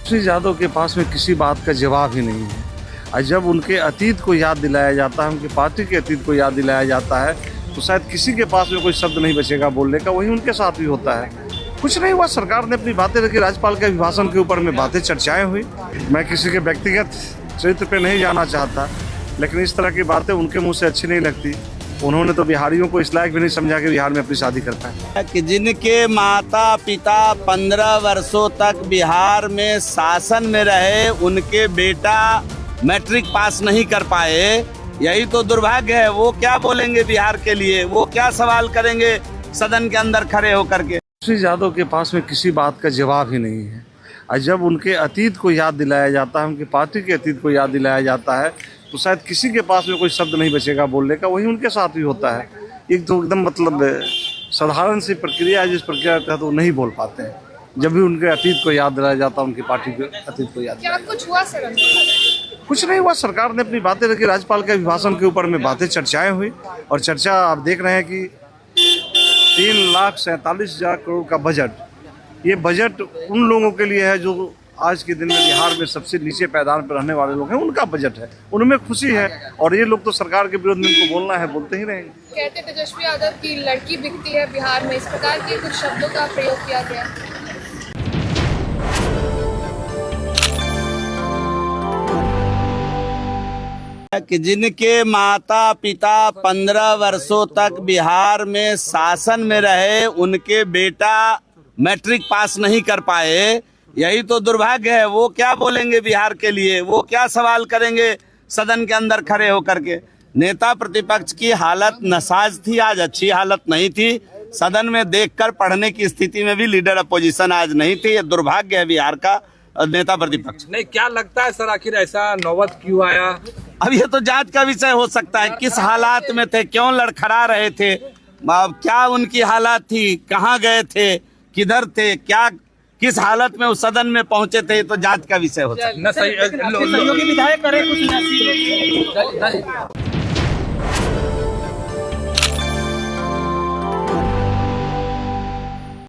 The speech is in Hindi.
श्री यादव के पास में किसी बात का जवाब ही नहीं है। और जब उनके अतीत को याद दिलाया जाता है, उनकी पार्टी के अतीत को याद दिलाया जाता है, तो शायद किसी के पास में कोई शब्द नहीं बचेगा बोलने का। वही उनके साथ भी होता है। कुछ नहीं हुआ, सरकार ने अपनी बातें रखी, राज्यपाल के अभिभाषण के ऊपर में बातें चर्चाएं हुई। मैं किसी के व्यक्तिगत चरित्र पे नहीं जाना चाहता, लेकिन इस तरह की बातें उनके मुँह से अच्छी नहीं लगती। उन्होंने तो बिहारियों को इस लायक भी नहीं समझा कि बिहार में अपनी शादी कर पाए। कि जिनके माता पिता 15 वर्षों तक बिहार में शासन में रहे, उनके बेटा मैट्रिक पास नहीं कर पाए, यही तो दुर्भाग्य है। वो क्या बोलेंगे बिहार के लिए? वो क्या सवाल करेंगे सदन के अंदर खड़े होकर के? श्री यादव के पास में किसी बात का जवाब ही नहीं है। और जब उनके अतीत को याद दिलाया जाता है, उनकी पार्टी के अतीत को याद दिलाया जाता है, तो शायद किसी के पास में कोई शब्द नहीं बचेगा बोलने का। वही उनके साथ भी होता है। एक तो एकदम मतलब साधारण सी प्रक्रिया है, जिस प्रक्रिया के तहत वो नहीं बोल पाते हैं। जब भी उनके अतीत को याद दिलाया जाता है, उनकी पार्टी के अतीत को याद। क्या कुछ हुआ सर? कुछ नहीं हुआ, सरकार ने अपनी बातें रखी, राज्यपाल के अभिभाषण के ऊपर में बातें चर्चाएं हुई। और चर्चा आप देख रहे हैं कि 3,47,000 करोड़ का बजट, ये बजट उन लोगों के लिए है जो आज के दिन में बिहार में सबसे नीचे पैदान पर रहने वाले लोग हैं। उनका बजट है, उनमें खुशी है। और ये लोग तो सरकार के विरोध में इनको बोलना है, बोलते ही रहेंगे। कहते तेजस्वी यादव की लड़की बिकती है बिहार में, इस प्रकार के कुछ शब्दों का प्रयोग किया गया। कि जिनके माता पिता 15 वर्षों तक बिहार में शासन में रहे, उनके बेटा मैट्रिक पास नहीं कर पाए, यही तो दुर्भाग्य है। वो क्या बोलेंगे बिहार के लिए? वो क्या सवाल करेंगे सदन के अंदर खड़े होकर के? नेता प्रतिपक्ष की हालत नासाज थी, आज अच्छी हालत नहीं थी। सदन में देखकर पढ़ने की स्थिति में भी लीडर अपोजिशन आज नहीं थी। ये दुर्भाग्य है बिहार का नेता प्रतिपक्ष। नहीं, क्या लगता है सर, आखिर ऐसा नौबत क्यों आया? अब ये तो जांच का विषय हो सकता है। किस हालात में थे, क्यों लड़खड़ा रहे थे, क्या उनकी हालात थी, कहाँ गए थे, किधर थे, क्या किस हालत में उस सदन में पहुंचे थे, तो जांच का विषय हो सकता है। न सही सहयोगी विधायक करे कुछ